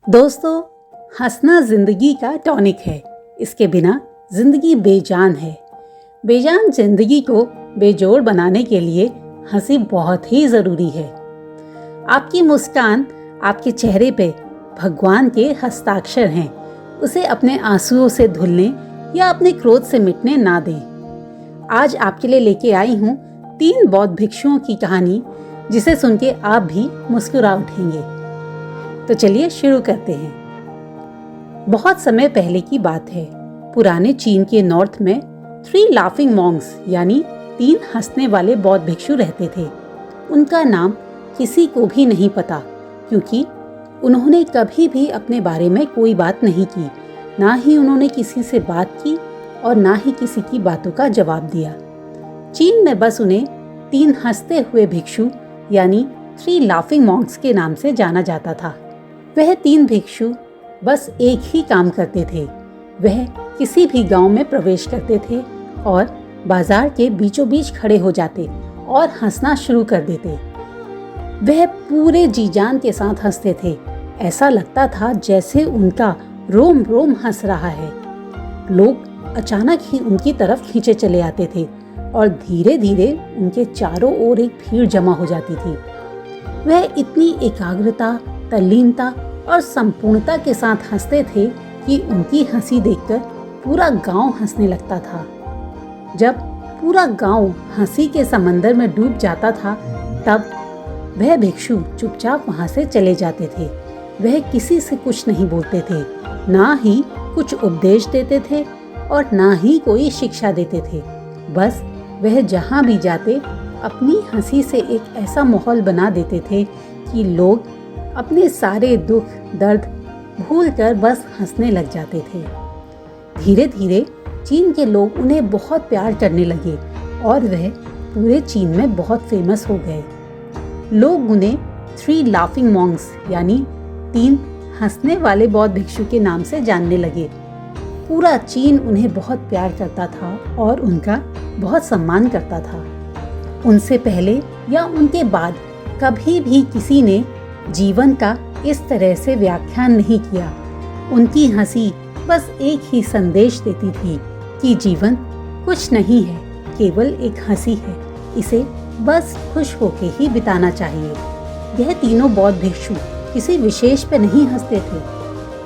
दोस्तों, हंसना जिंदगी का टॉनिक है। इसके बिना जिंदगी बेजान है। बेजान जिंदगी को बेजोड़ बनाने के लिए हंसी बहुत ही ज़रूरी है। आपकी मुस्कान आपके चेहरे पे भगवान के हस्ताक्षर हैं। उसे अपने आंसुओं से धुलने या अपने क्रोध से मिटने ना दें। आज आपके लिए लेके आई हूँ 3 बौद्ध भिक्षुओं की कहानी, जिसे सुन के आप भी मुस्कुरा उठेंगे। तो चलिए शुरू करते हैं। बहुत समय पहले की बात है। पुराने चीन के नॉर्थ में 3 लाफिंग मॉन्क्स यानी 3 हंसने वाले बौद्ध भिक्षु रहते थे। उनका नाम किसी को भी नहीं पता, क्योंकि उन्होंने कभी भी अपने बारे में कोई बात नहीं की। ना ही उन्होंने किसी से बात की और ना ही किसी की बातों का जवाब दिया। चीन में बस उन्हें 3 हंसते हुए भिक्षु यानी 3 लाफिंग मॉन्क्स के नाम से जाना जाता था। वह 3 भिक्षु बस एक ही काम करते थे। वह किसी भी गांव में प्रवेश करते थे और बाजार के बीचों बीच खड़े हो जाते और हंसना शुरू कर देते। वह पूरे जी जान के साथ हंसते थे। ऐसा लगता था जैसे उनका रोम रोम हंस रहा है। लोग अचानक ही उनकी तरफ खींचे चले आते थे और धीरे धीरे उनके चारों ओर एक भीड़ जमा हो जाती थी। वह इतनी एकाग्रता, तल्लीनता और संपूर्णता के साथ हंसते थे कि उनकी हंसी देखकर पूरा गांव हंसने लगता था। जब पूरा गांव हंसी के समंदर में डूब जाता था, तब वह भिक्षु चुपचाप वहां से चले जाते थे। वह किसी से कुछ नहीं बोलते थे, ना ही कुछ उपदेश देते थे और ना ही कोई शिक्षा देते थे। बस वह जहां भी जाते अपनी हंसी से एक ऐसा माहौल बना देते थे कि लोग अपने सारे दुख दर्द भूलकर बस हंसने लग जाते थे। धीरे धीरे चीन के लोग उन्हें बहुत प्यार करने लगे और वह पूरे चीन में बहुत फेमस हो गए। लोग उन्हें 3 लाफिंग मॉन्क्स यानी 3 हंसने वाले बौद्ध भिक्षु के नाम से जानने लगे। पूरा चीन उन्हें बहुत प्यार करता था और उनका बहुत सम्मान करता था। उनसे पहले या उनके बाद कभी भी किसी ने जीवन का इस तरह से व्याख्यान नहीं किया। उनकी हंसी बस एक ही संदेश देती थी कि जीवन कुछ नहीं है, केवल एक हंसी है। इसे बस खुश होके ही बिताना चाहिए। यह तीनों बौद्ध भिक्षु किसी विशेष पे नहीं हंसते थे।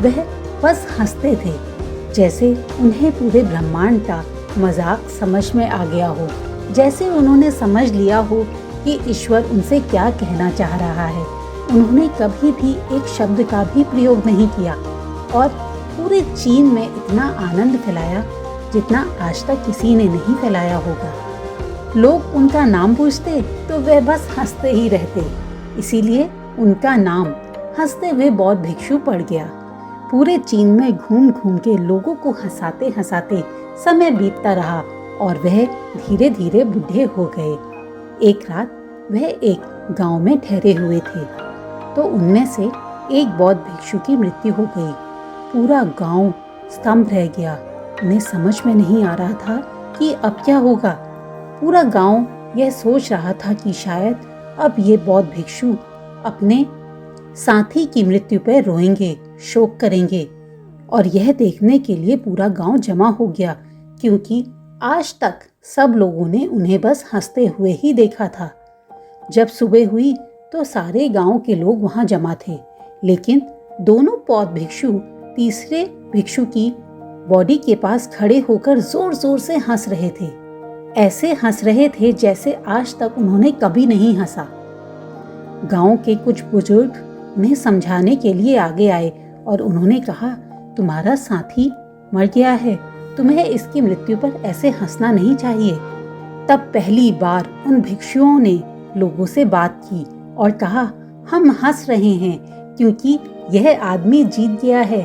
वह बस हंसते थे जैसे उन्हें पूरे ब्रह्मांड का मजाक समझ में आ गया हो, जैसे उन्होंने समझ लिया हो कि ईश्वर उनसे क्या कहना चाह रहा है। उन्होंने कभी भी एक शब्द का भी प्रयोग नहीं किया और पूरे चीन में इतना आनंद फैलाया जितना आज तक किसी ने नहीं फैलाया होगा। लोग उनका नाम पूछते तो वे बस हंसते ही रहते, इसीलिए उनका नाम हंसते हुए बौद्ध भिक्षु पड़ गया। पूरे चीन में घूम घूम के लोगों को हंसाते हंसाते समय बीतता रहा और वह धीरे धीरे बूढ़े हो गए। एक रात वह एक गांव में ठहरे हुए थे तो उनमें से एक बौद्ध भिक्षु की मृत्यु हो गई। पूरा गांव स्तंभ रह गया। उन्हें समझ में नहीं आ रहा था कि अब क्या होगा। पूरा गांव यह सोच रहा था कि शायद अब ये बौद्ध भिक्षु अपने साथी की मृत्यु पर रोएंगे, शोक करेंगे। और यह देखने के लिए पूरा गांव जमा हो गया, क्योंकि आज तक सब लोगों ने उन्हें बस हंसते हुए ही देखा था। जब सुबह हुई तो सारे गांव के लोग वहां जमा थे, लेकिन दोनों बौद्ध भिक्षु तीसरे भिक्षु की बॉडी के पास खड़े होकर जोर जोर से हंस रहे थे। ऐसे हंस रहे थे जैसे आज तक उन्होंने कभी नहीं हंसा। गांव के कुछ बुजुर्ग उन्हें समझाने के लिए आगे आए और उन्होंने कहा, तुम्हारा साथी मर गया है, तुम्हें इसकी मृत्यु पर ऐसे हंसना नहीं चाहिए। तब पहली बार उन भिक्षुओं ने लोगों से बात की और कहा, हम हंस रहे हैं क्योंकि यह आदमी जीत गया है।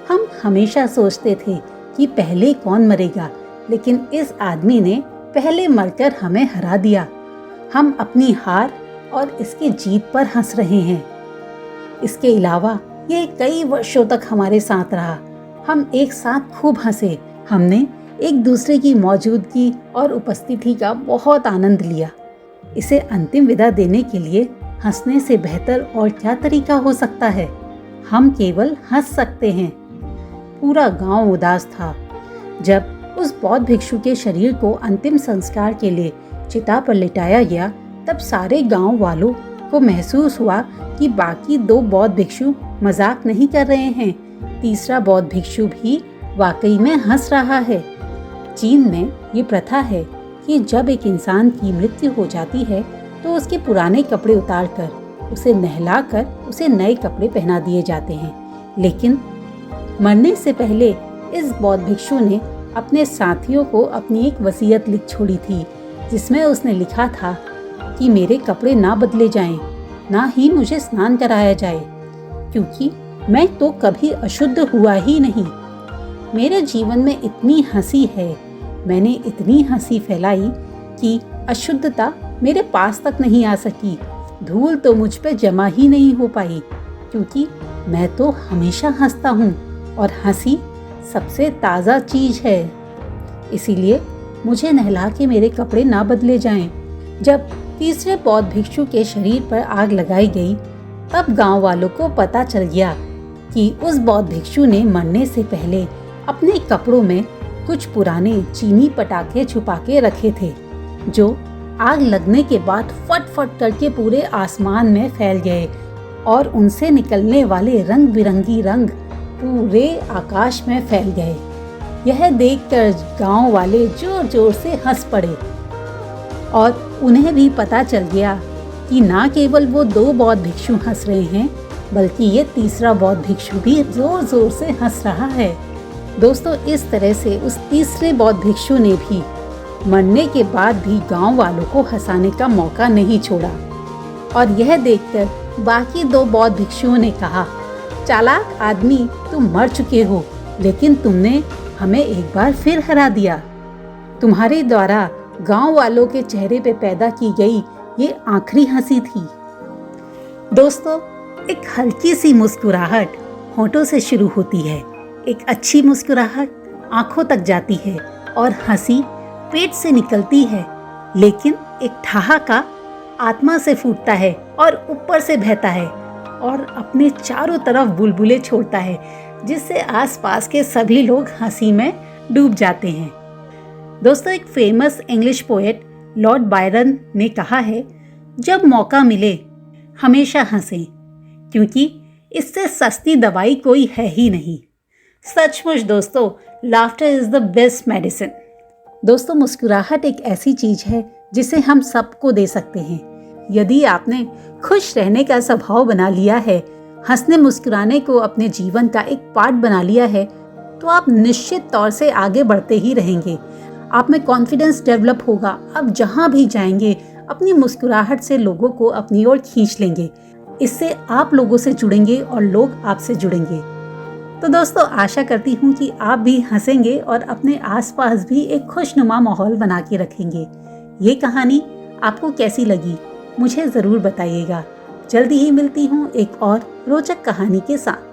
हम हमेशा सोचते थे कि पहले कौन मरेगा, लेकिन इस आदमी ने पहले मरकर हमें हरा दिया। हम अपनी हार और इसकी जीत पर हंस रहे हैं। इसके अलावा यह कई वर्षों तक हमारे साथ रहा। हम एक साथ खूब हंसे। हमने एक दूसरे की मौजूदगी और उपस्थिति का बहुत आनंद लिया। इसे अंतिम विदा देने के लिए हंसने से बेहतर और क्या तरीका हो सकता है। हम केवल हंस सकते हैं। पूरा गांव उदास था। जब उस बौद्ध भिक्षु के शरीर को अंतिम संस्कार के लिए चिता पर लिटाया गया, तब सारे गांव वालों को महसूस हुआ कि बाकी 2 बौद्ध भिक्षु मजाक नहीं कर रहे हैं। तीसरा बौद्ध भिक्षु भी वाकई में हंस रहा है। चीन में ये प्रथा है कि जब एक इंसान की मृत्यु हो जाती है तो उसके पुराने कपड़े उतारकर, उसे नहलाकर उसे नए कपड़े पहना दिए जाते हैं। लेकिन मरने से पहले इस बौद्ध भिक्षु ने अपने साथियों को अपनी एक वसीयत लिख छोड़ी थी, जिसमें उसने लिखा था कि मेरे कपड़े ना बदले जाएं, ना ही मुझे स्नान कराया जाए, क्योंकि मैं तो कभी अशुद्ध हुआ ही नहीं। मेरे जीवन में इतनी हंसी है, मैंने इतनी हंसी फैलाई कि अशुद्धता मेरे पास तक नहीं आ सकी। धूल तो मुझ पे जमा ही नहीं हो पाई, क्योंकि मैं तो हमेशा हंसता हूँ और हंसी सबसे ताज़ा चीज़ है। इसीलिए मुझे नहला के मेरे कपड़े ना बदले जाएं। जब तीसरे बौद्ध भिक्षु के शरीर पर आग लगाई गई, तब गांव वालों को पता चल गया कि उस बौद्ध भिक्षु ने मरने से पहले अपने कपड़ों में कुछ पुराने चीनी पटाखे छुपा के रखे थे, जो आग लगने के बाद फट फट करके पूरे आसमान में फैल गए और उनसे निकलने वाले रंग बिरंगी रंग पूरे आकाश में फैल गए। यह देखकर गांव वाले जोर जोर से हंस पड़े और उन्हें भी पता चल गया कि ना केवल वो 2 बौद्ध भिक्षु हंस रहे हैं, बल्कि ये तीसरा बौद्ध भिक्षु भी जोर जोर से हंस रहा है। दोस्तों, इस तरह से उस तीसरे बौद्ध भिक्षु ने भी मरने के बाद भी गांव वालों को हंसाने का मौका नहीं छोड़ा। और यह देखकर बाकी 2 बौद्ध भिक्षुओं ने कहा, चालाक आदमी, तुम मर चुके हो, लेकिन तुमने हमें एक बार फिर हरा दिया। तुम्हारे द्वारा गांव वालों के चेहरे पे पैदा की गई ये आखिरी हंसी थी। दोस्तों, एक हल्की सी मुस्कुराहट होठों से शुरू होती है, एक अच्छी मुस्कुराहट आंखों तक जाती है और हंसी पेट से निकलती है, लेकिन एक ठहाका आत्मा से फूटता है और ऊपर से बहता है और अपने चारों तरफ बुलबुले छोड़ता है, जिससे आसपास के सभी लोग हंसी में डूब जाते हैं। दोस्तों, एक famous English poet Lord Byron ने कहा है, जब मौका मिले हमेशा हंसें, क्योंकि इससे सस्ती दवाई कोई है ही नहीं। सचमुच दोस्तों, laughter is the best medicine. दोस्तों, मुस्कुराहट एक ऐसी चीज है जिसे हम सबको दे सकते हैं। यदि आपने खुश रहने का स्वभाव बना लिया है, हंसने मुस्कुराने को अपने जीवन का एक पार्ट बना लिया है, तो आप निश्चित तौर से आगे बढ़ते ही रहेंगे। आप में कॉन्फिडेंस डेवलप होगा। आप जहाँ भी जाएंगे अपनी मुस्कुराहट से लोगों को अपनी ओर खींच लेंगे। इससे आप लोगों से जुड़ेंगे और लोग आपसे जुड़ेंगे। तो दोस्तों, आशा करती हूँ कि आप भी हंसेंगे और अपने आसपास भी एक खुशनुमा माहौल बना के रखेंगे। ये कहानी आपको कैसी लगी, मुझे ज़रूर बताइएगा। जल्दी ही मिलती हूँ एक और रोचक कहानी के साथ।